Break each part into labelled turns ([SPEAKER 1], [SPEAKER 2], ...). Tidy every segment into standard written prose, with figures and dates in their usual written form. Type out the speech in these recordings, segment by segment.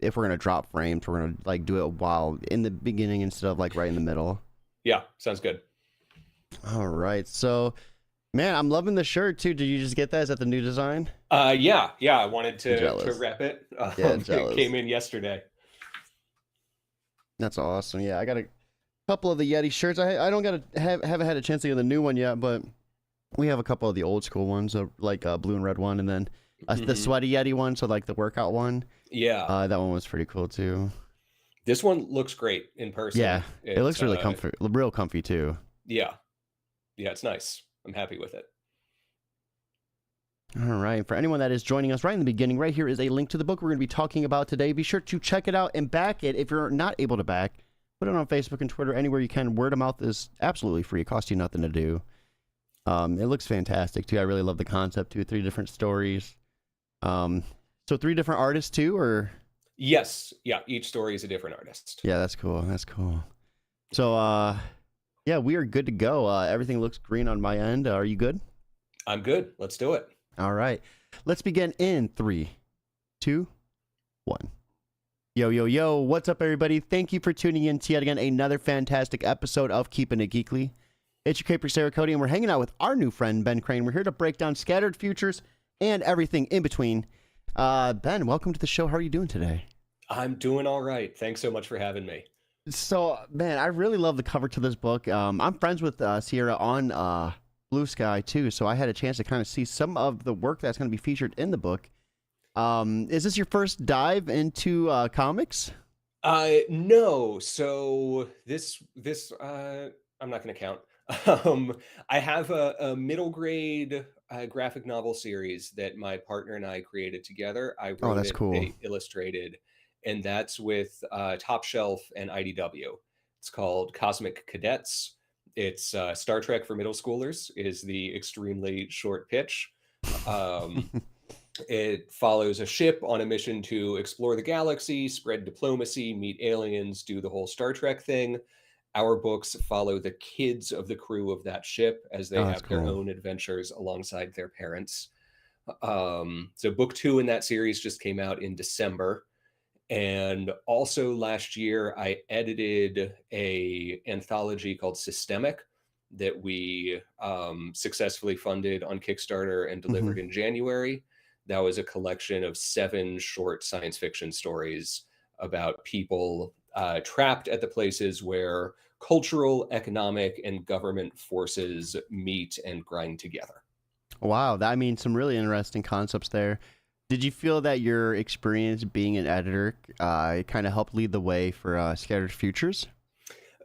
[SPEAKER 1] if we're gonna drop frames, we're gonna like do it while in the beginning instead of like right in the middle.
[SPEAKER 2] Yeah, sounds good.
[SPEAKER 1] All right. So, man, I'm loving the shirt too. Did you just get that? Is that the new design?
[SPEAKER 2] Yeah, I wanted
[SPEAKER 1] I'm
[SPEAKER 2] to
[SPEAKER 1] jealous.
[SPEAKER 2] rep it.
[SPEAKER 1] Yeah,
[SPEAKER 2] It
[SPEAKER 1] jealous.
[SPEAKER 2] came in yesterday.
[SPEAKER 1] That's awesome. Yeah, I got a couple of the Yeti shirts. I don't haven't had a chance to get the new one yet, but we have a couple of the old school ones, like blue and red one, and then the
[SPEAKER 2] Hmm.
[SPEAKER 1] sweaty Yeti one. So like the workout one.
[SPEAKER 2] Yeah,
[SPEAKER 1] That one was pretty cool too.
[SPEAKER 2] this one looks great in
[SPEAKER 1] Yeah,
[SPEAKER 2] person.
[SPEAKER 1] it
[SPEAKER 2] It's
[SPEAKER 1] looks really real comfy too.
[SPEAKER 2] yeah, yeah, it's nice. I'm happy with it.
[SPEAKER 1] All right. For anyone that is joining us right in the beginning, right here is a link to the book we're going to be talking about today. Be sure to check it out and back it. If you're not able to back, put it on Facebook and Twitter, anywhere you can. Word of mouth is absolutely free. It costs you nothing to do. It looks fantastic too. I really love the concept too. 3 different stories. So 3 different artists too, or
[SPEAKER 2] Yes, yeah, each story is a different artist.
[SPEAKER 1] yeah, that's cool. That's cool. So yeah, we are good to go. Everything looks green on my end. Are you good?
[SPEAKER 2] I'm good. Let's do it.
[SPEAKER 1] All right. Let's begin in 3, 2, 1. Yo, yo, yo. What's up, everybody? Thank you for tuning in to yet again another fantastic episode of Keeping It Geekly. It's your Caper Sarah Cody, and we're hanging out with our new friend, Ben Crane. We're here to break down Scattered Futures and everything in between. Ben, welcome to the show. How are you doing today?
[SPEAKER 2] I'm doing all right. Thanks so much for having me.
[SPEAKER 1] So, man, I really love the cover to this book. I'm friends with Sierra on Blue Sky, too, so I had a chance to kind of see some of the work that's going to be featured in the book. Is this your first dive into comics?
[SPEAKER 2] No. So this I'm not going to count. I have a middle grade graphic novel series that my partner and I created together. I
[SPEAKER 1] Oh,
[SPEAKER 2] wrote
[SPEAKER 1] that's
[SPEAKER 2] it,
[SPEAKER 1] cool.
[SPEAKER 2] they illustrated, and that's with Top Shelf and IDW. It's called Cosmic Cadets. It's Star Trek for middle schoolers is the extremely short pitch. Um, It follows a ship on a mission to explore the galaxy, spread diplomacy, meet aliens, do the whole Star Trek thing. Our books follow the kids of the crew of that ship as they
[SPEAKER 1] Oh, that's
[SPEAKER 2] have their
[SPEAKER 1] cool.
[SPEAKER 2] own adventures alongside their parents. So, book 2 in that series just came out in December. And also last year, I edited a anthology called Systemic that we successfully funded on Kickstarter and
[SPEAKER 1] Hmm.
[SPEAKER 2] delivered in January. That was a collection of 7 short science fiction stories about people trapped at the places where cultural, economic, and government forces meet and grind together.
[SPEAKER 1] Wow, that I mean some really interesting concepts there. Did you feel that your experience being an editor kind of helped lead the way for Scattered Futures?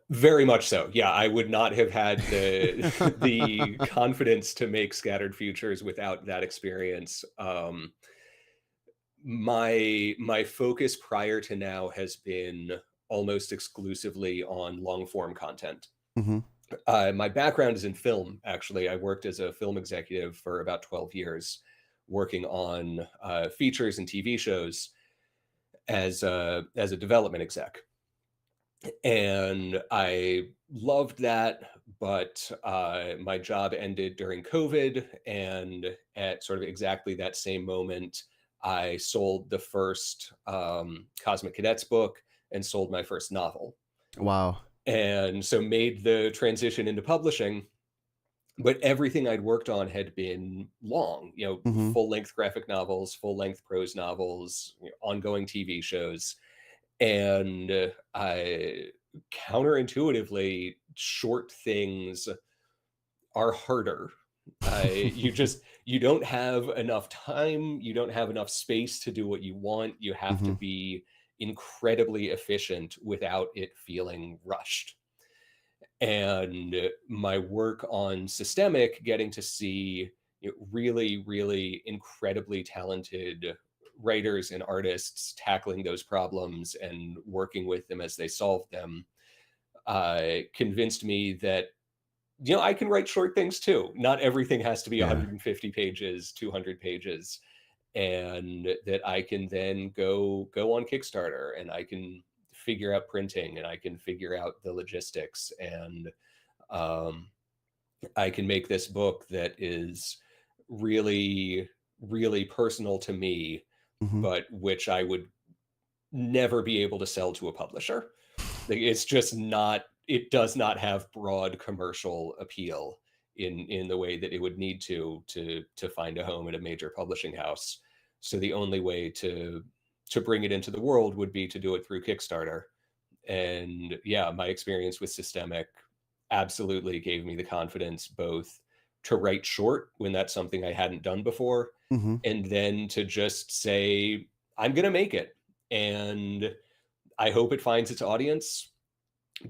[SPEAKER 2] Very much so. Yeah, I would not have had the the confidence to make Scattered Futures without that experience. My focus prior to now has been almost exclusively on long form content.
[SPEAKER 1] Hmm.
[SPEAKER 2] My background is in film. Actually, I worked as a film executive for about 12 years, working on features and TV shows as a development exec, and I loved that. But my job ended during COVID, and at sort of exactly that same moment, I sold the first Cosmic Cadets book and sold my first novel,
[SPEAKER 1] Wow.
[SPEAKER 2] and so made the transition into publishing. But everything I'd worked on had been long,
[SPEAKER 1] Hmm.
[SPEAKER 2] full length graphic novels, full length prose novels, ongoing TV shows, and I counterintuitively, short things are harder. You don't have enough time, you don't have enough space to do what you want. You have to
[SPEAKER 1] Hmm.
[SPEAKER 2] be incredibly efficient without it feeling rushed. And my work on Systemic, getting to see really, really incredibly talented writers and artists tackling those problems and working with them as they solve them, convinced me that I can write short things too. Not everything has to be
[SPEAKER 1] Yeah.
[SPEAKER 2] 150 pages, 200 pages, and that I can then go on Kickstarter, and I can figure out printing, and I can figure out the logistics, and um, I can make this book that is really, really personal to me,
[SPEAKER 1] Hmm.
[SPEAKER 2] but which I would never be able to sell to a publisher. Like, it's just not, it does not have broad commercial appeal in the way that it would need to find a home at a major publishing house. So the only way to bring it into the world would be to do it through Kickstarter. And yeah, my experience with Systemic absolutely gave me the confidence both to write short when that's something I hadn't done before,
[SPEAKER 1] Mm-hmm.
[SPEAKER 2] and then to just say, I'm going to make it. And I hope it finds its audience,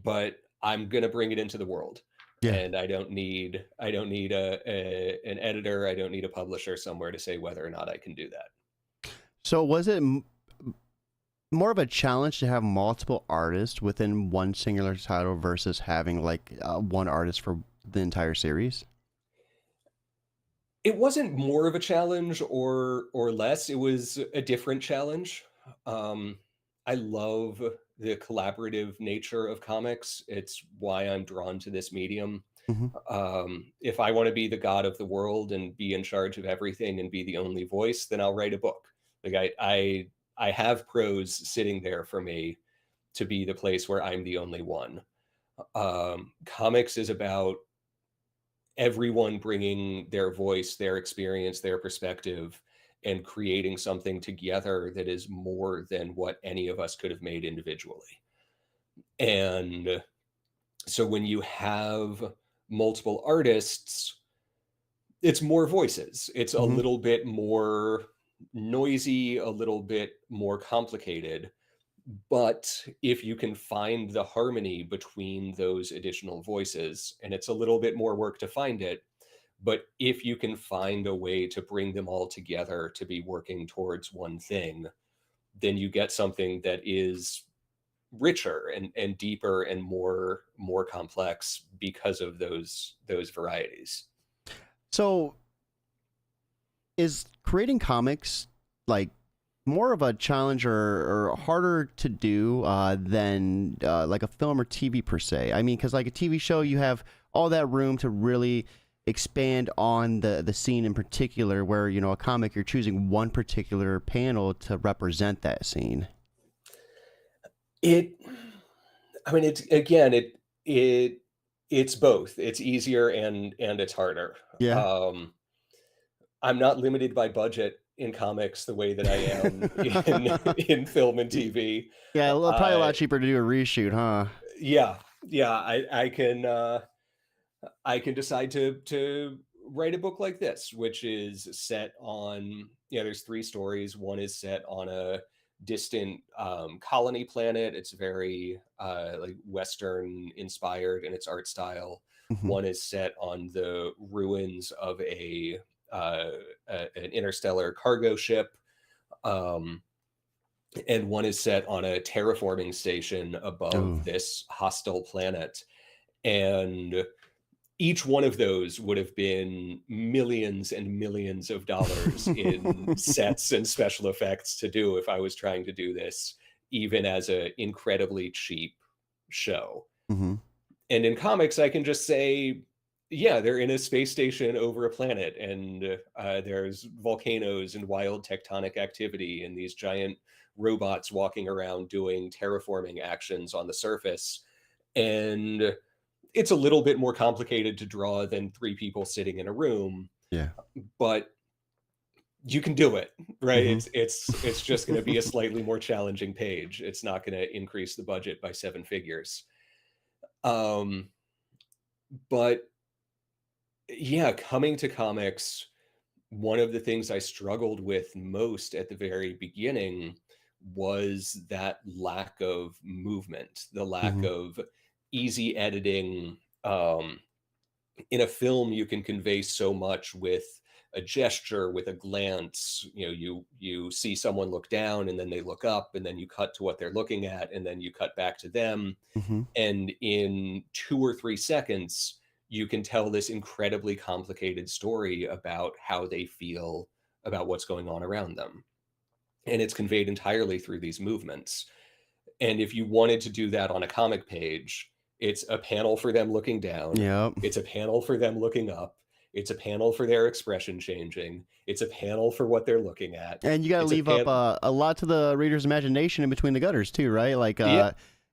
[SPEAKER 2] but I'm going to bring it into the world.
[SPEAKER 1] Yeah.
[SPEAKER 2] And I don't need an editor. I don't need a publisher somewhere to say whether or not I can do that.
[SPEAKER 1] So was it more of a challenge to have multiple artists within one singular title versus having like one artist for the entire series?
[SPEAKER 2] It wasn't more of a challenge or less. It was a different challenge. Um, I love the collaborative nature of comics. It's why I'm drawn to this medium.
[SPEAKER 1] Mm-hmm.
[SPEAKER 2] If I want to be the god of the world and be in charge of everything and be the only voice, then I'll write a book. Like I have prose sitting there for me to be the place where I'm the only one. Comics is about everyone bringing their voice, their experience, their perspective, and creating something together that is more than what any of us could have made individually. And so when you have multiple artists, it's more voices. It's a
[SPEAKER 1] Mm-hmm.
[SPEAKER 2] little bit more noisy, a little bit more complicated. But if you can find the harmony between those additional voices, and it's a little bit more work to find it, but if you can find a way to bring them all together to be working towards one thing, then you get something that is richer and deeper and more complex because of those varieties.
[SPEAKER 1] So is creating comics like more of a challenge or harder to do than like a film or TV per se? I mean, because like a TV show, you have all that room to really expand on the scene in particular, where, you know, a comic, you're choosing one particular panel to represent that scene.
[SPEAKER 2] It I mean, it's again, it's both. It's easier and it's harder.
[SPEAKER 1] Yeah.
[SPEAKER 2] Um, I'm not limited by budget in comics the way that I am in in film and TV.
[SPEAKER 1] Yeah, probably a
[SPEAKER 2] Uh,
[SPEAKER 1] lot cheaper to do a reshoot, huh?
[SPEAKER 2] yeah, yeah, I can decide to write a book like this, which is set on, there's three stories. One is set on a distant colony planet. It's very like Western inspired in its art style.
[SPEAKER 1] Hmm.
[SPEAKER 2] One is set on the ruins of uh, an interstellar cargo ship. Um, and one is set on a terraforming station
[SPEAKER 1] Oh.
[SPEAKER 2] above this hostile planet. And each one of those would have been millions and millions of dollars in sets and special effects to do if I was trying to do this, even as an incredibly cheap show.
[SPEAKER 1] Hmm.
[SPEAKER 2] And in comics, I can just say, yeah, they're in a space station over a planet, and there's volcanoes and wild tectonic activity, and these giant robots walking around doing terraforming actions on the surface. And it's a little bit more complicated to draw than three people sitting in a room,
[SPEAKER 1] Yeah.
[SPEAKER 2] but you can do it, right?
[SPEAKER 1] Hmm.
[SPEAKER 2] It's just going to be a slightly more challenging page. It's not going to increase the budget by seven figures. Um, but yeah, coming to comics, one of the things I struggled with most at the very beginning was that lack of movement, the lack
[SPEAKER 1] Hmm.
[SPEAKER 2] of easy editing. In a film, you can convey so much with a gesture, with a glance. You see someone look down and then they look up, and then you cut to what they're looking at, and then you cut back to them.
[SPEAKER 1] Hmm.
[SPEAKER 2] And in 2 or 3 seconds, you can tell this incredibly complicated story about how they feel about what's going on around them. And it's conveyed entirely through these movements. And if you wanted to do that on a comic page, it's a panel for them looking down,
[SPEAKER 1] Yep.
[SPEAKER 2] it's a panel for them looking up, It's a panel for their expression changing. It's a panel for what they're looking at.
[SPEAKER 1] And you got to
[SPEAKER 2] It's a
[SPEAKER 1] leave up
[SPEAKER 2] pan.
[SPEAKER 1] a lot to the reader's imagination in between the gutters too, right? Like,
[SPEAKER 2] Yeah.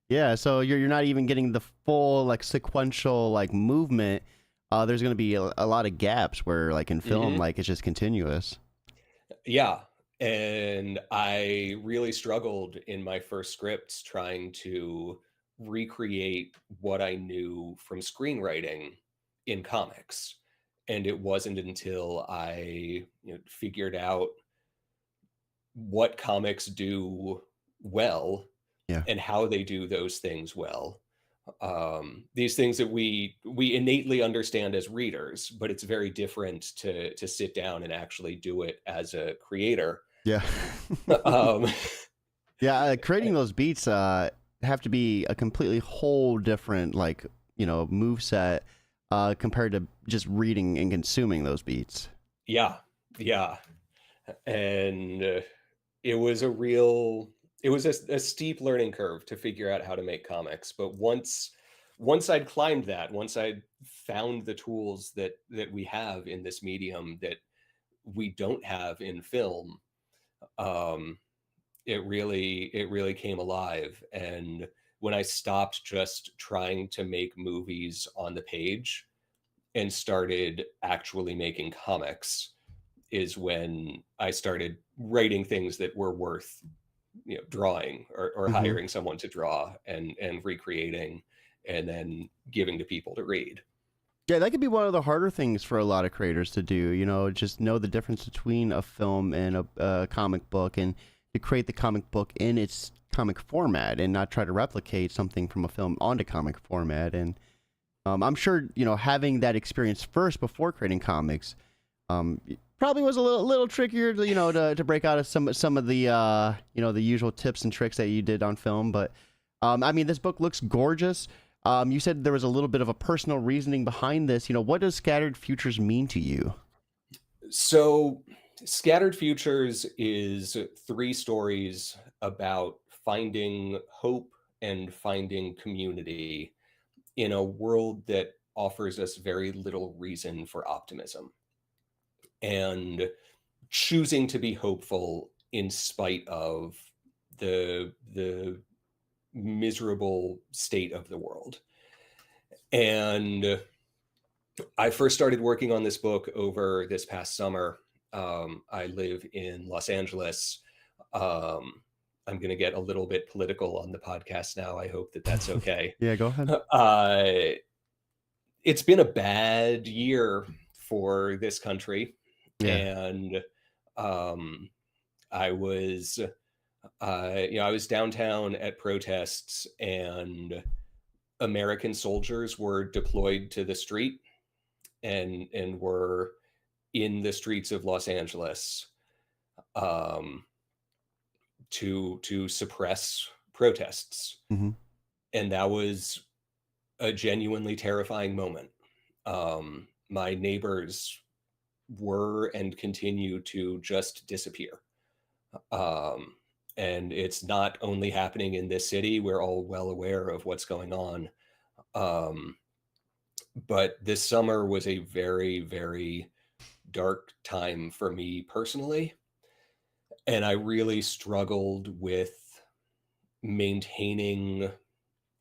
[SPEAKER 1] yeah. So you're not even getting the full like sequential like movement. There's going to be a lot of gaps where, like in film,
[SPEAKER 2] Hmm.
[SPEAKER 1] like it's just continuous.
[SPEAKER 2] Yeah. And I really struggled in my first scripts trying to recreate what I knew from screenwriting in comics. And it wasn't until I figured out what comics do well
[SPEAKER 1] Yeah.
[SPEAKER 2] and how they do those things well. These things that we innately understand as readers, but it's very different to sit down and actually do it as a creator.
[SPEAKER 1] Yeah.
[SPEAKER 2] um,
[SPEAKER 1] Yeah. Creating those beats have to be a completely whole different like move set compared to just reading and consuming those beats.
[SPEAKER 2] yeah, yeah, and it was a real, it was a steep learning curve to figure out how to make comics. But once I'd climbed that, once I'd found the tools that we have in this medium that we don't have in film, um, it really came alive. And when I stopped just trying to make movies on the page and started actually making comics is when I started writing things that were worth drawing or
[SPEAKER 1] Hmm.
[SPEAKER 2] hiring someone to draw and recreating and then giving to people to read.
[SPEAKER 1] Yeah, that could be one of the harder things for a lot of creators to do. Just know the difference between a film and a comic book, and to create the comic book in its comic format, and not try to replicate something from a film onto comic format. And I'm sure having that experience first before creating comics probably was a little trickier to to break out of some of the the usual tips and tricks that you did on film. But I mean, this book looks gorgeous. You said there was a little bit of a personal reasoning behind this. What does Scattered Futures mean to you?
[SPEAKER 2] So, Scattered Futures is three stories about finding hope and finding community in a world that offers us very little reason for optimism, and choosing to be hopeful in spite of the miserable state of the world. And I first started working on this book over this past summer. I live in Los Angeles. Um, I'm going to get a little bit political on the podcast now. I hope that that's okay.
[SPEAKER 1] Yeah, go ahead.
[SPEAKER 2] It's been a bad year for this country,
[SPEAKER 1] Yeah.
[SPEAKER 2] and um, I was, I was downtown at protests, and American soldiers were deployed to the street and were in the streets of Los Angeles, um, to suppress protests,
[SPEAKER 1] Hmm.
[SPEAKER 2] and that was a genuinely terrifying moment. My neighbors were and continue to just disappear. Um, and it's not only happening in this city, we're all well aware of what's going on. Um, but this summer was a very, very dark time for me personally. And I really struggled with maintaining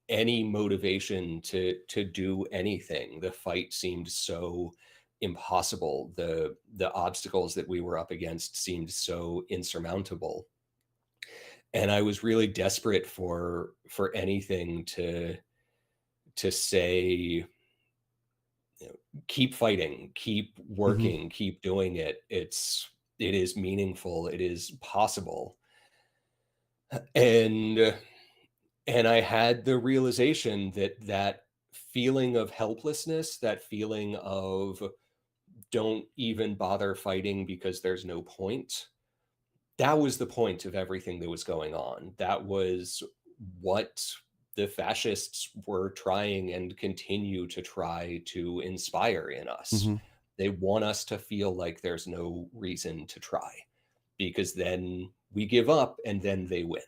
[SPEAKER 2] any motivation to do anything. The fight seemed so impossible. The obstacles that we were up against seemed so insurmountable. And I was really desperate for anything to say, keep fighting, keep
[SPEAKER 1] Hmm.
[SPEAKER 2] working, keep doing it. It is meaningful, it is possible. And and I had the realization that that feeling of helplessness, that feeling of don't even bother fighting because there's no point, that was the point of everything that was going on. That was what the fascists were trying and continue to try to inspire in us.
[SPEAKER 1] Hmm.
[SPEAKER 2] They want us to feel like there's no reason to try, because then we give up and then they win.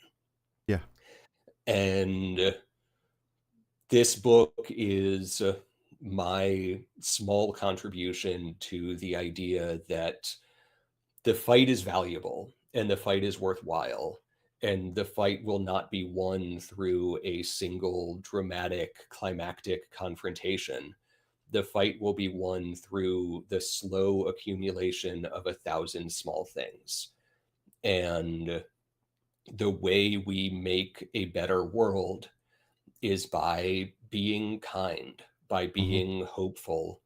[SPEAKER 1] Yeah.
[SPEAKER 2] And this book is my small contribution to the idea that the fight is valuable and the fight is worthwhile, and the fight will not be won through a single dramatic climactic confrontation. The fight will be won through the slow accumulation of 1,000 small things. And the way we make a better world is by being kind, by
[SPEAKER 1] Hmm.
[SPEAKER 2] being hopeful,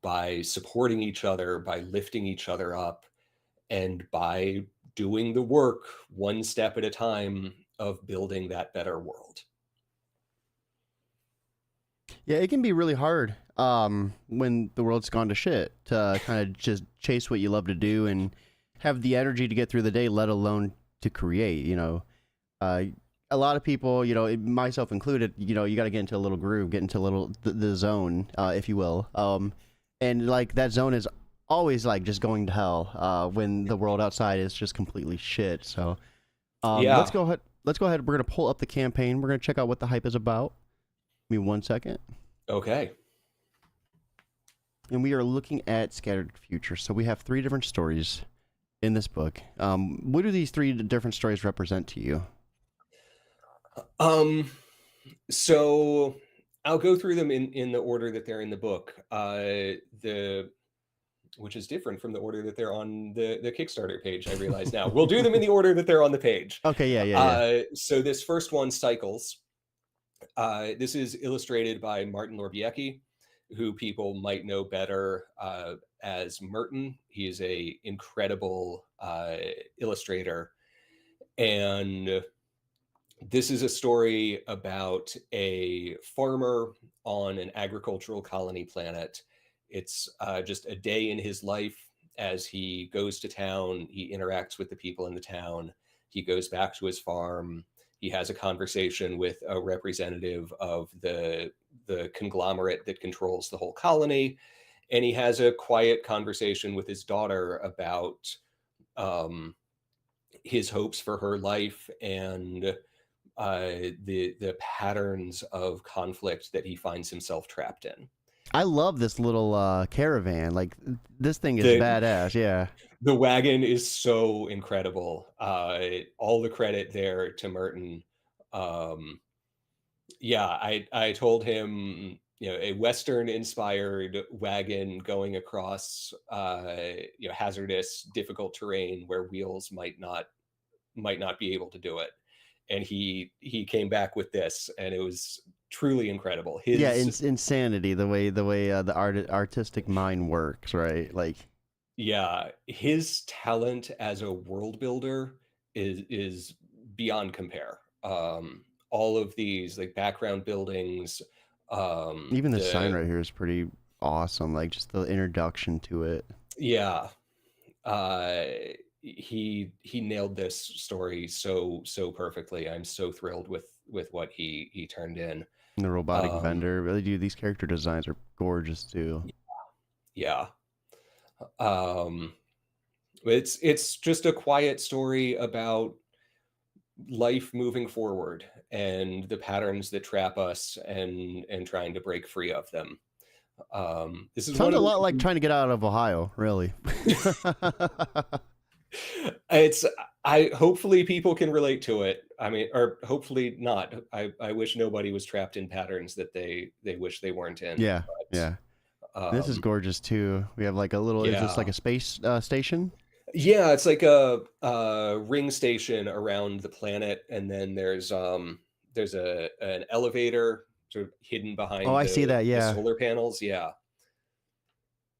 [SPEAKER 2] by supporting each other, by lifting each other up, and by doing the work one step at a time of building that better world.
[SPEAKER 1] Yeah, it can be really hard when the world's gone to shit to kind of just chase what you love to do and have the energy to get through the day, let alone to create. Uh, a lot of people, myself included, you got to get into a little groove, get into a little the zone, if you will. And like that zone is always like just going to hell when the world outside is just completely shit. So let's
[SPEAKER 2] Yeah.
[SPEAKER 1] go ahead. Let's go ahead. We're gonna pull up the campaign. We're gonna check out what the hype is about. Give me 1 second.
[SPEAKER 2] Okay.
[SPEAKER 1] And we are looking at Scattered Future. So we have 3 different stories in this book. What do these 3 different stories represent to you?
[SPEAKER 2] Um, so I'll go through them in the order that they're in the book. The Which is different from the order that they're on the Kickstarter page, I realize now. We'll do them in the order that they're on the page.
[SPEAKER 1] Okay, yeah.
[SPEAKER 2] So this first one, Cycles. This is illustrated by Martin Lorbiecki, who people might know better as Merton. He is a incredible illustrator, and this is a story about a farmer on an agricultural colony planet. It's just a day in his life as he goes to town. He interacts with the people in the town. He goes back to his farm. He has a conversation with a representative of the conglomerate that controls the whole colony. And he has a quiet conversation with his daughter about um, his hopes for her life and the patterns of conflict that he finds himself trapped in.
[SPEAKER 1] I love this little caravan. Like this thing is
[SPEAKER 2] The
[SPEAKER 1] badass. Yeah.
[SPEAKER 2] the wagon is so incredible. All the credit there to Merton. Um, yeah, I told him, a Western inspired wagon going across hazardous, difficult terrain where wheels might not be able to do it, and he came back with this, and it was truly incredible.
[SPEAKER 1] Yeah,
[SPEAKER 2] His
[SPEAKER 1] insanity the way artistic mind works, right? Like
[SPEAKER 2] Yeah, his talent as a world builder is beyond compare. All of these like background buildings,
[SPEAKER 1] even the sign
[SPEAKER 2] the
[SPEAKER 1] right here is pretty awesome. Like just the introduction to it.
[SPEAKER 2] yeah, uh, he nailed this story so perfectly. I'm so thrilled with what he turned in.
[SPEAKER 1] And the robotic
[SPEAKER 2] Um,
[SPEAKER 1] vendor, really, dude, these character designs are gorgeous too.
[SPEAKER 2] yeah. Um, it's just a quiet story about life moving forward and the patterns that trap us and trying to break free of them. This is one
[SPEAKER 1] Sounds a
[SPEAKER 2] of
[SPEAKER 1] lot like
[SPEAKER 2] the
[SPEAKER 1] trying to get out of Ohio, really.
[SPEAKER 2] it's I hopefully people can relate to it. I mean, or hopefully not. I wish nobody was trapped in patterns that they wish they weren't in.
[SPEAKER 1] Yeah, yeah.
[SPEAKER 2] But
[SPEAKER 1] This is gorgeous too. We have like a little. Is this like
[SPEAKER 2] yeah.
[SPEAKER 1] a space station?
[SPEAKER 2] Yeah, it's like a ring station around the planet, and then there's an elevator sort of hidden
[SPEAKER 1] Oh,
[SPEAKER 2] behind
[SPEAKER 1] I see that.
[SPEAKER 2] the
[SPEAKER 1] Yeah,
[SPEAKER 2] solar panels. Yeah.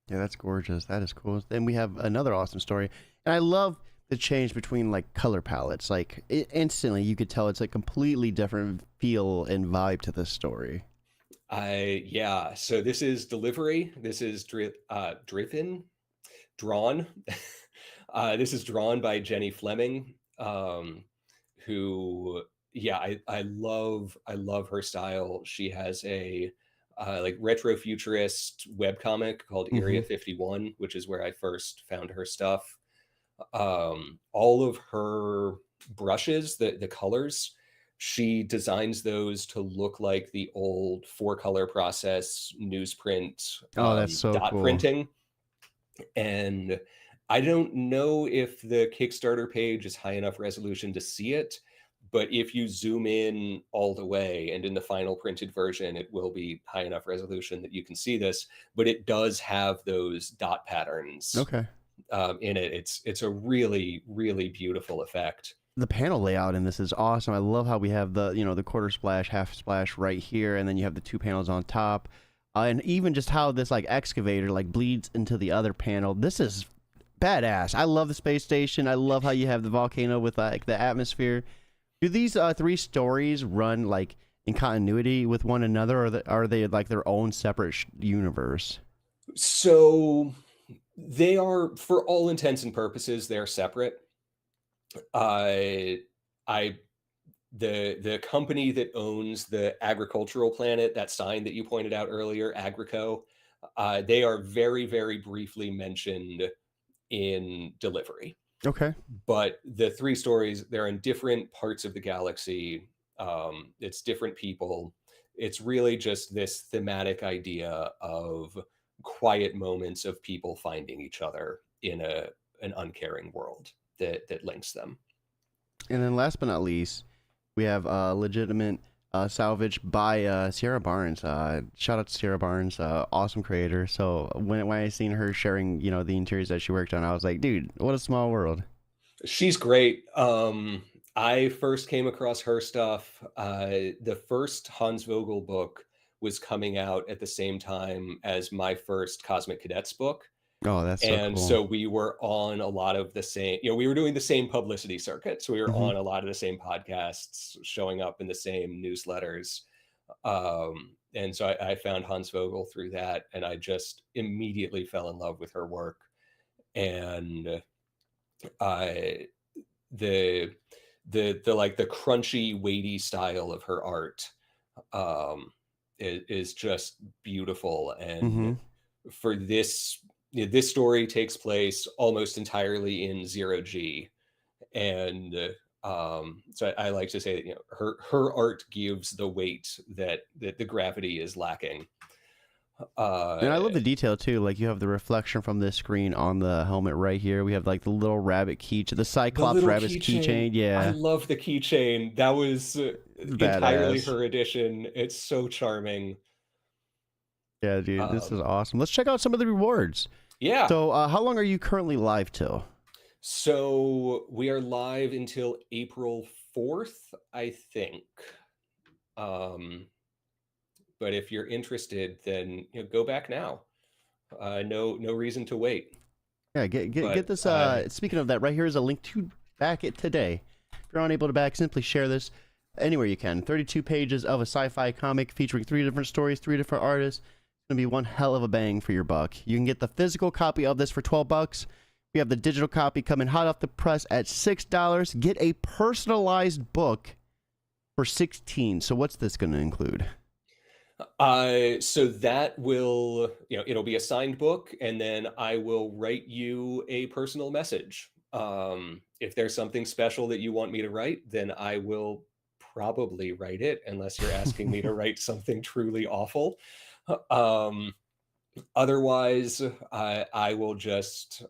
[SPEAKER 1] yeah. That's gorgeous. That is cool. Then we have another awesome story, and I love the change between like color palettes. Like instantly, you could tell it's a completely different feel and vibe to this story.
[SPEAKER 2] Yeah. So this is delivery. This is driven, drawn. This is drawn by Jenny Fleming, who, yeah, I love her style. She has a like retro futurist webcomic called
[SPEAKER 1] Mm-hmm.
[SPEAKER 2] Area 51, which is where I first found her stuff. All of her brushes, the colors She designs those to look like the old four-color process newsprint
[SPEAKER 1] Oh, that's so
[SPEAKER 2] dot
[SPEAKER 1] cool.
[SPEAKER 2] printing. And I don't know if the Kickstarter page is high enough resolution to see it, but if you zoom in all the way, and in the final printed version, it will be high enough resolution that you can see this, but it does have those dot patterns
[SPEAKER 1] Okay.
[SPEAKER 2] in it. It's a really, really beautiful effect.
[SPEAKER 1] The panel layout in this is awesome. I love how we have the, the quarter splash, half splash right here, and then you have the two panels on top. And even just how this like excavator like bleeds into the other panel. This is badass. I love the space station. I love how you have the volcano with like the atmosphere. Do these three stories run like in continuity with one another, or are they like their own separate universe?
[SPEAKER 2] So they are, for all intents and purposes, they're separate. I I the company that owns the agricultural planet, that sign that you pointed out earlier, Agrico, they are very, very briefly mentioned in Delivery.
[SPEAKER 1] Okay.
[SPEAKER 2] But the three stories, they're in different parts of the galaxy. It's different people. It's really just this thematic idea of quiet moments of people finding each other in an uncaring world that links them.
[SPEAKER 1] And then last but not least, we have legitimate salvage by Sierra Barnes. Shout out to Sierra Barnes, awesome creator. So when I seen her sharing, the interiors that she worked on, I was like, dude, what a small world.
[SPEAKER 2] She's great. I first came across her stuff. The first Hans Vogel book was coming out at the same time as my first Cosmic Cadets book.
[SPEAKER 1] Oh, that's so
[SPEAKER 2] And
[SPEAKER 1] cool.
[SPEAKER 2] so we were on a lot of the same, we were doing the same publicity circuit. So we were
[SPEAKER 1] Hmm.
[SPEAKER 2] on a lot of the same podcasts, showing up in the same newsletters. And so I found Hans Vogel through that, and I just immediately fell in love with her work. And I the the like the crunchy, weighty style of her art is just beautiful.
[SPEAKER 1] Hmm.
[SPEAKER 2] And for this, this story takes place almost entirely in zero G. And so I like to say that, her art gives the weight that the gravity is lacking.
[SPEAKER 1] And I
[SPEAKER 2] uh
[SPEAKER 1] love the detail too. Like you have the reflection from this screen on the helmet right here. We have like the little rabbit the
[SPEAKER 2] the
[SPEAKER 1] Cyclops
[SPEAKER 2] little
[SPEAKER 1] rabbit's
[SPEAKER 2] keychain,
[SPEAKER 1] keychain.
[SPEAKER 2] I
[SPEAKER 1] Yeah,
[SPEAKER 2] love the keychain. That was entirely
[SPEAKER 1] badass.
[SPEAKER 2] her edition. It's so charming.
[SPEAKER 1] Yeah, dude, this is
[SPEAKER 2] um
[SPEAKER 1] awesome. Let's check out some of the rewards.
[SPEAKER 2] yeah.
[SPEAKER 1] So, how long are you currently live till?
[SPEAKER 2] So we are live until April 4th, I think. Um, but if you're interested, then, go back now. No reason to wait.
[SPEAKER 1] Yeah, get
[SPEAKER 2] But
[SPEAKER 1] this. Speaking of that, right here is a link to back it today. If you're unable to back, simply share this anywhere you can. 32 pages of a sci-fi comic featuring 3 different stories, 3 different artists. It's gonna be one hell of a bang for your buck. You can get the physical copy of this for $12. We have the digital copy coming hot off the press at $6. Get a personalized book for 16. So what's this gonna include?
[SPEAKER 2] so that will, it'll be a signed book, and then I will write you a personal message. If there's something special that you want me to write, then I will probably write it, unless you're asking me to write something truly awful. Um, Otherwise, I will just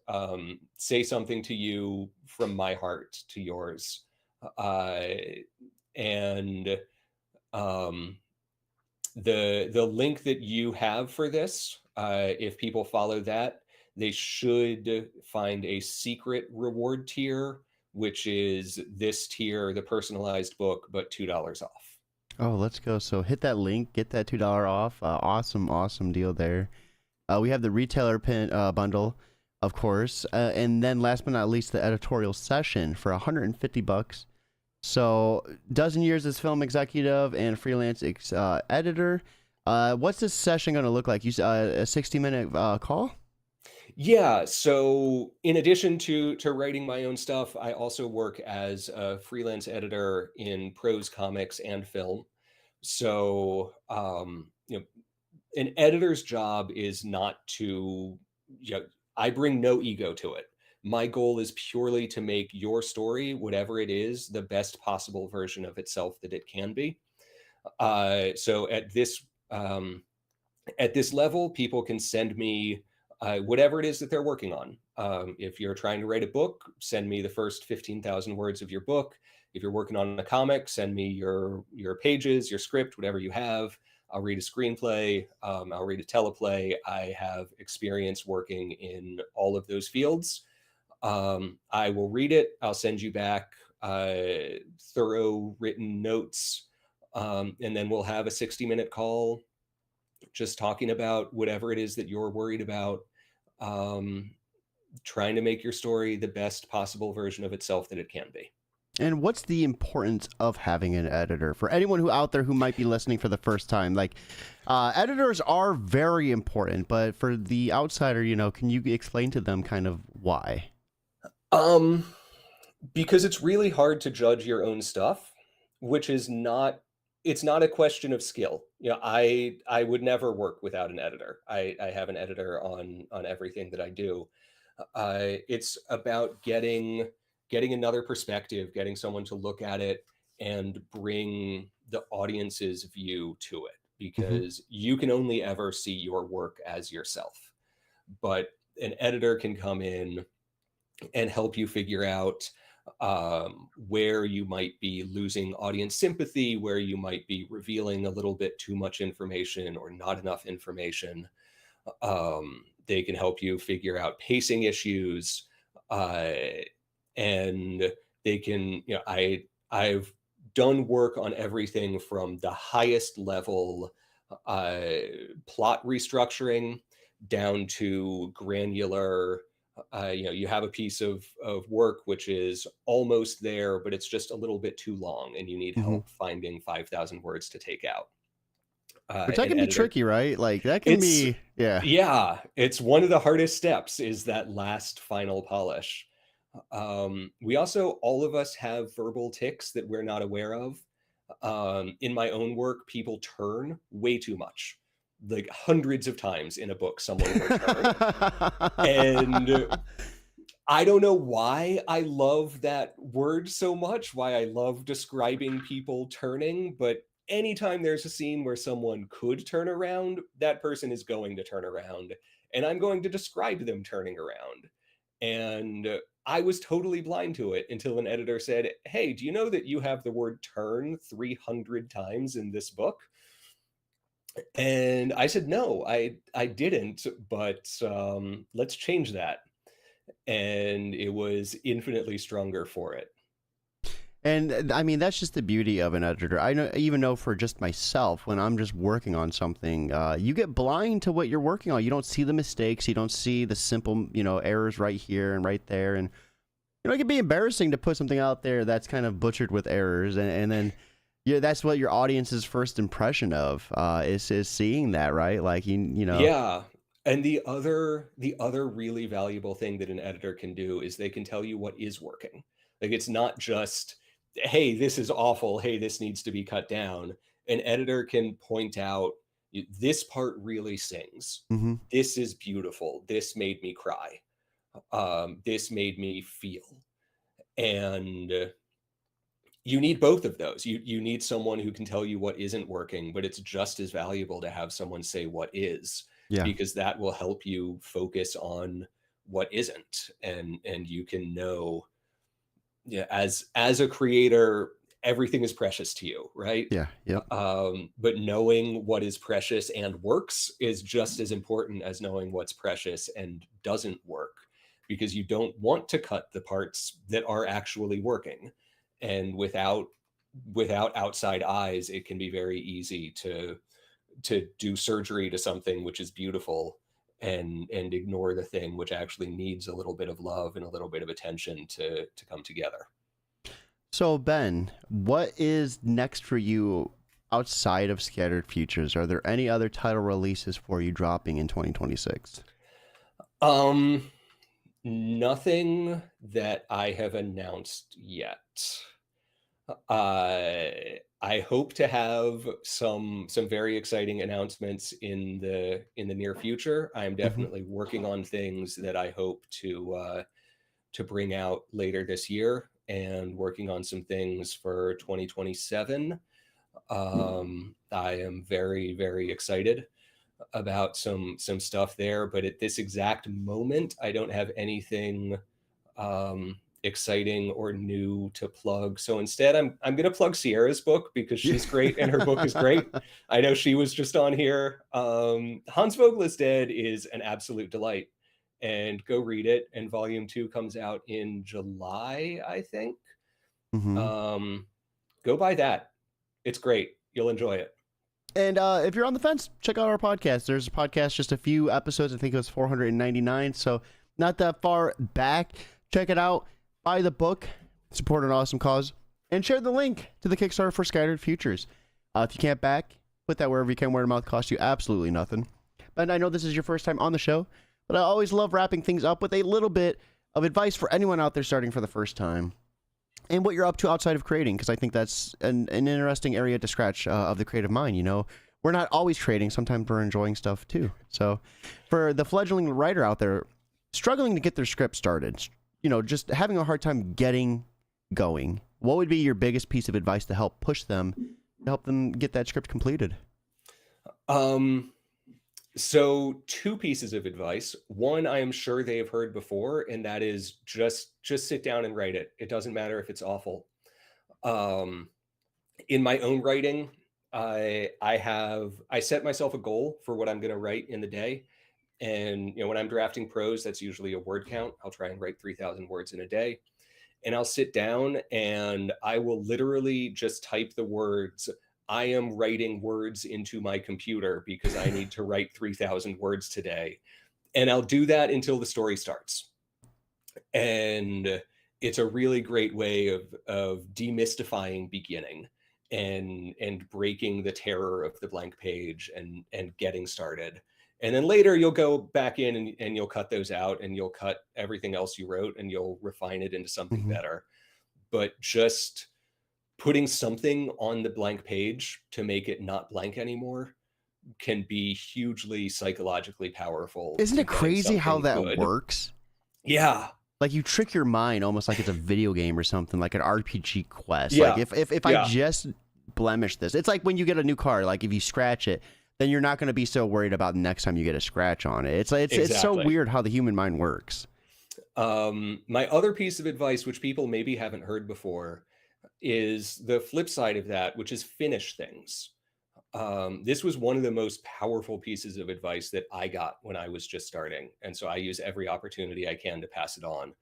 [SPEAKER 2] say something to you from my heart to yours. Uh, and um, the link that you have for this, if people follow that, they should find a secret reward tier, which is this tier, the personalized book, but $2 off.
[SPEAKER 1] Oh, let's go. So hit that link, get that $2 off. Awesome deal there. We have the retailer pin bundle, of course, and then last but not least, the editorial session for $150. So, dozen years as film executive and freelance editor. What's this session going to look like? You a 60-minute call?
[SPEAKER 2] Yeah, so in addition to writing my own stuff, I also work as a freelance editor in prose comics and film. So, an editor's job is not to, you know, I bring no ego to it. My goal is purely to make your story, whatever it is, the best possible version of itself that it can be. So at this level, people can send me whatever it is that they're working on. If you're trying to write a book, send me the first 15,000 words of your book. If you're working on a comic, send me your pages, your script, whatever you have. I'll read a screenplay. I'll read a teleplay. I have experience working in all of those fields. I will read it. I'll send you back thorough written notes. And then we'll have a 60-minute call just talking about whatever it is that you're worried about, trying to make your story the best possible version of itself that it can be.
[SPEAKER 1] And what's the importance of having an editor for anyone who out there who might be listening for the first time? Like, editors are very important, but for the outsider, can you explain to them kind of why?
[SPEAKER 2] Because it's really hard to judge your own stuff, which is not, it's not a question of skill. I would never work without an editor. I have an editor on everything that I do. It's about getting another perspective, getting someone to look at it and bring the audience's view to it, because you can only ever see your work as yourself. But an editor can come in and help you figure out where you might be losing audience sympathy, where you might be revealing a little bit too much information or not enough information. They can help you figure out pacing issues, and they can, I've done work on everything from the highest level plot restructuring down to granular. You have a piece of work which is almost there, but it's just a little bit too long, and you need help finding 5,000 words to take out.
[SPEAKER 1] Which that can be tricky, right? Like that can be, yeah.
[SPEAKER 2] Yeah, it's one of the hardest steps is that last final polish. We also, all of us have verbal tics that we're not aware of. In my own work, people turn way too much. Like hundreds of times in a book, someone will turn. And I don't know why I love that word so much, why I love describing people turning, but anytime there's a scene where someone could turn around, that person is going to turn around, and I'm going to describe them turning around. And I was totally blind to it until an editor said, "Hey, do you know that you have the word turn 300 times in this book?" And I said, "No, I didn't, but let's change that." And it was infinitely stronger for it.
[SPEAKER 1] And I mean, that's just the beauty of an editor. Even know for just myself, when I'm just working on something, you get blind to what you're working on. You don't see the mistakes. You don't see the simple, errors right here and right there. And, it can be embarrassing to put something out there that's kind of butchered with errors. And then, that's what your audience's first impression of is seeing that, right? Like,
[SPEAKER 2] Yeah. And the other really valuable thing that an editor can do is they can tell you what is working. Like, it's not just, hey, this is awful, hey, this needs to be cut down. An editor can point out, this part really sings. This is beautiful. This made me cry. This made me feel. And you need both of those. You need someone who can tell you what isn't working, but it's just as valuable to have someone say what is.
[SPEAKER 1] Yeah.
[SPEAKER 2] Because that will help you focus on what isn't, and you can know, as a creator, everything is precious to you, right?
[SPEAKER 1] Yeah.
[SPEAKER 2] But knowing what is precious and works is just as important as knowing what's precious and doesn't work, because you don't want to cut the parts that are actually working. And without outside eyes, it can be very easy to do surgery to something which is beautiful and ignore the thing which actually needs a little bit of love and a little bit of attention to come together.
[SPEAKER 1] So Ben, what is next for you outside of Scattered Futures? Are there any other title releases for you dropping in 2026?
[SPEAKER 2] Nothing that I have announced yet. I hope to have some very exciting announcements in the near future. I am definitely working on things that I hope to to bring out later this year, and working on some things for 2027. I am very, very excited about some stuff there, but at this exact moment, I don't have anything exciting or new to plug. So instead, I'm going to plug Sierra's book because she's great and her book is great. I know she was just on here. Hans Vogel is Dead is an absolute delight, and go read it. And volume 2 comes out in July, I think. Go buy that. It's great. You'll enjoy it.
[SPEAKER 1] And if you're on the fence, check out our podcast. There's a podcast, just a few episodes. I think it was 499, so not that far back. Check it out. Buy the book. Support an awesome cause. And share the link to the Kickstarter for Scattered Futures. If you can't back, put that wherever you can. Word of mouth costs you absolutely nothing. But I know this is your first time on the show, but I always love wrapping things up with a little bit of advice for anyone out there starting for the first time. And what you're up to outside of creating, because I think that's an interesting area to scratch of the creative mind. You know, we're not always creating. Sometimes we're enjoying stuff too. So for the fledgling writer out there struggling to get their script started, you know, just having a hard time getting going, what would be your biggest piece of advice to help push them, to help them get that script completed?
[SPEAKER 2] So 2 pieces of advice. One, I am sure they have heard before, and that is just sit down and write it. It doesn't matter if it's awful. In my own writing, I set myself a goal for what I'm going to write in the day. And, you know, when I'm drafting prose, that's usually a word count. I'll try and write 3,000 words in a day. And I'll sit down and I will literally just type the words. I am writing words into my computer because I need to write 3,000 words today. And I'll do that until the story starts. And it's a really great way of demystifying beginning and breaking the terror of the blank page and getting started. And then later you'll go back in and you'll cut those out, and you'll cut everything else you wrote and you'll refine it into something better. But just putting something on the blank page to make it not blank anymore can be hugely psychologically powerful.
[SPEAKER 1] Isn't it crazy how that works?
[SPEAKER 2] Yeah.
[SPEAKER 1] Like you trick your mind almost like it's a video game or something, like an RPG quest.
[SPEAKER 2] Yeah.
[SPEAKER 1] Like if I just blemish this, it's like when you get a new car, like if you scratch it, then you're not going to be so worried about the next time you get a scratch on it. It's so weird how the human mind works.
[SPEAKER 2] My other piece of advice, which people maybe haven't heard before, is the flip side of that, which is finish things. This was one of the most powerful pieces of advice that I got when I was just starting. And so I use every opportunity I can to pass it on.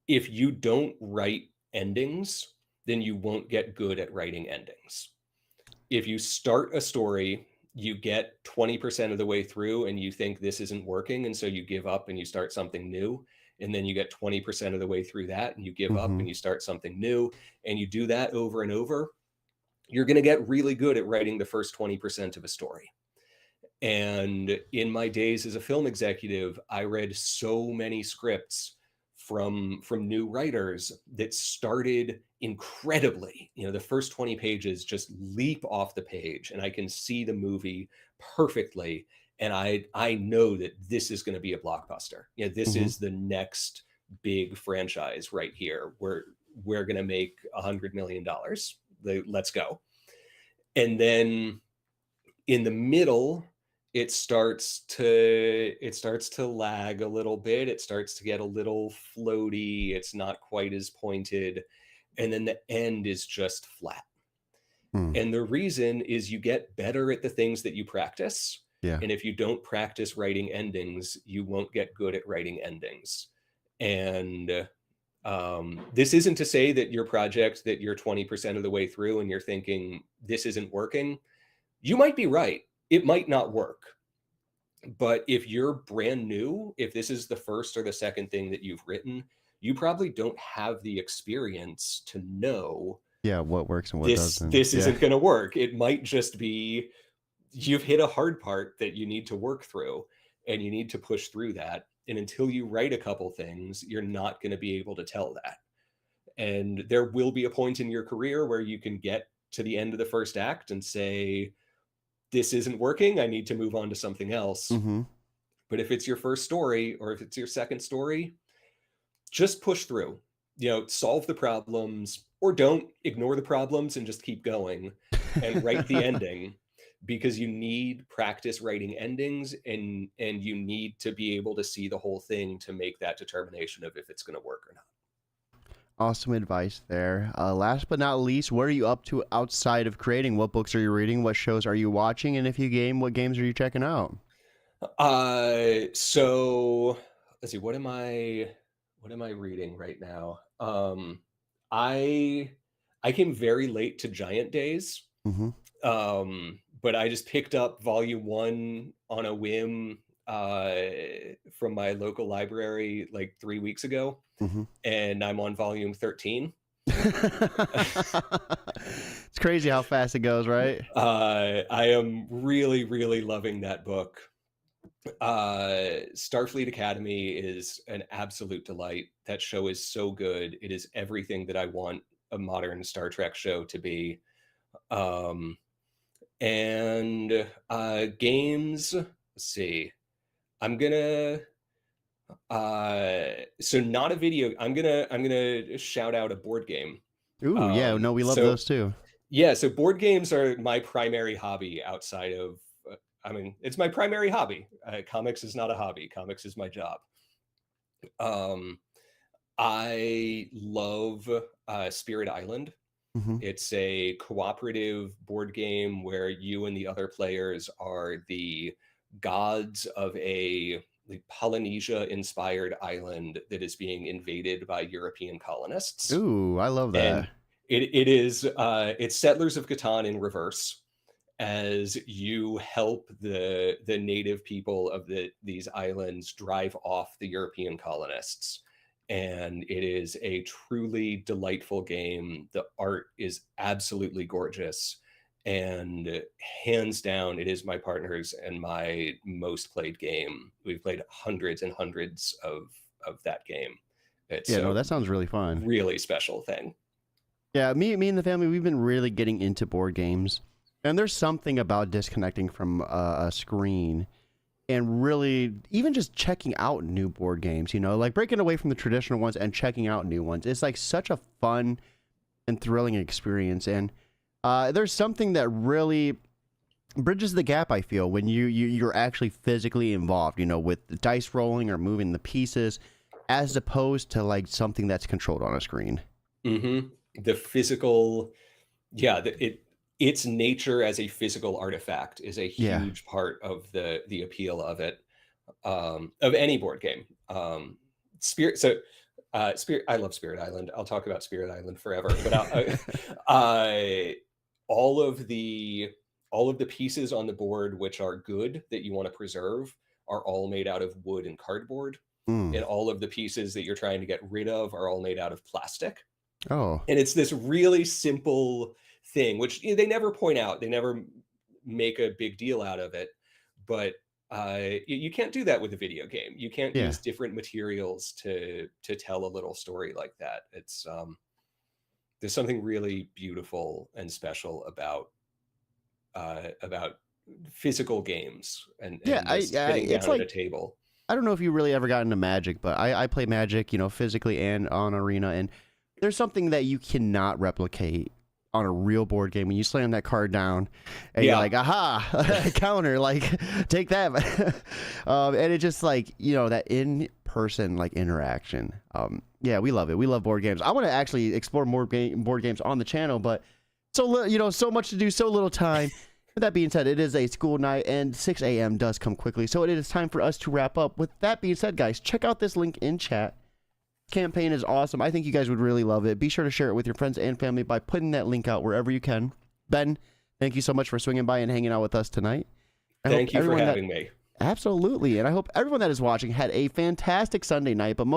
[SPEAKER 2] If you don't write endings, then you won't get good at writing endings. If you start a story, you get 20% of the way through and you think this isn't working. And so you give up and you start something new. And then you get 20% of the way through that and you give up and you start something new. And you do that over and over. You're going to get really good at writing the first 20% of a story. And in my days as a film executive, I read so many scripts from new writers that started incredibly, you know, the first 20 pages just leap off the page and I can see the movie perfectly. And I know that this is going to be a blockbuster. You know, this is the next big franchise right here. We're going to make $100 million. Let's go. And then in the middle, it starts to lag a little bit. It starts to get a little floaty. It's not quite as pointed. And then the end is just flat. And the reason is you get better at the things that you practice.
[SPEAKER 1] Yeah.
[SPEAKER 2] And if you don't practice writing endings, you won't get good at writing endings. And this isn't to say that your project that you're 20% of the way through and you're thinking this isn't working. You might be right. It might not work. But if you're brand new, if this is the first or the second thing that you've written, you probably don't have the experience to know
[SPEAKER 1] what works and what doesn't.
[SPEAKER 2] This isn't going to work. It might just be you've hit a hard part that you need to work through and you need to push through that. And until you write a couple things, you're not going to be able to tell that. And there will be a point in your career where you can get to the end of the first act and say, this isn't working. I need to move on to something else. But if it's your first story or if it's your second story, just push through. Solve the problems or don't ignore the problems and just keep going and write the ending, because you need practice writing endings, and you need to be able to see the whole thing to make that determination of if it's going to work or not.
[SPEAKER 1] Awesome advice there. Last but not least, what are you up to outside of creating? What books are you reading? What shows are you watching? And if you game, what games are you checking out?
[SPEAKER 2] So let's see, what am I reading right now? I came very late to Giant Days.
[SPEAKER 1] Mm-hmm.
[SPEAKER 2] But I just picked up volume 1 on a whim from my local library like 3 weeks ago.
[SPEAKER 1] Mm-hmm.
[SPEAKER 2] And I'm on volume 13.
[SPEAKER 1] It's crazy how fast it goes, right?
[SPEAKER 2] I am really, really loving that book. Starfleet Academy is an absolute delight. That show is so good. It is everything that I want a modern Star Trek show to be. And games, let's see. I'm gonna so not a video. I'm gonna shout out a board game.
[SPEAKER 1] Ooh, yeah, no, we love those too.
[SPEAKER 2] Yeah, so board games are my primary hobby outside of it's my primary hobby. Comics is not a hobby. Comics is my job. I love Spirit Island.
[SPEAKER 1] Mm-hmm.
[SPEAKER 2] It's a cooperative board game where you and the other players are the gods of a Polynesia-inspired island that is being invaded by European colonists.
[SPEAKER 1] Ooh, I love that.
[SPEAKER 2] And it is it's Settlers of Catan in reverse, as you help the native people of these islands drive off the European colonists. And it is a truly delightful game. The art is absolutely gorgeous, and hands down, it is my partner's and my most played game. We've played hundreds and hundreds of that game. It's
[SPEAKER 1] no, that sounds really fun.
[SPEAKER 2] Really special thing.
[SPEAKER 1] Yeah, me and the family, we've been really getting into board games, and there's something about disconnecting from a screen and really even just checking out new board games, like breaking away from the traditional ones and checking out new ones. It's like such a fun and thrilling experience. And there's something that really bridges the gap, I feel, when you're actually physically involved, with the dice rolling or moving the pieces, as opposed to like something that's controlled on a screen.
[SPEAKER 2] Mm-hmm. The physical, its nature as a physical artifact is a huge part of the appeal of it, of any board game. Spirit. I love Spirit Island. I'll talk about Spirit Island forever. But all of the pieces on the board which are good that you want to preserve are all made out of wood and cardboard, and all of the pieces that you're trying to get rid of are all made out of plastic.
[SPEAKER 1] Oh,
[SPEAKER 2] and it's this really simple thing, which they never point out. They never make a big deal out of it. But you can't do that with a video game. You can't use different materials to tell a little story like that. It's there's something really beautiful and special about physical games and sitting down at a table.
[SPEAKER 1] I don't know if you really ever got into Magic, but I play Magic, physically and on Arena, and there's something that you cannot replicate on a real board game when you slam that card down and you're like, aha, counter, like take that. And it's just like, that in-person like interaction. We love it. We love board games. I want to actually explore more board games on the channel, but so much to do, so little time. With that being said, it is a school night and 6 a.m. does come quickly. So it is time for us to wrap up. With that being said, guys, check out this link in chat. Campaign is awesome. I think you guys would really love it. Be sure to share it with your friends and family by putting that link out wherever you can. Ben, thank you so much for swinging by and hanging out with us tonight.
[SPEAKER 2] Thank you for having me.
[SPEAKER 1] Absolutely. And I hope everyone that is watching had a fantastic Sunday night, but most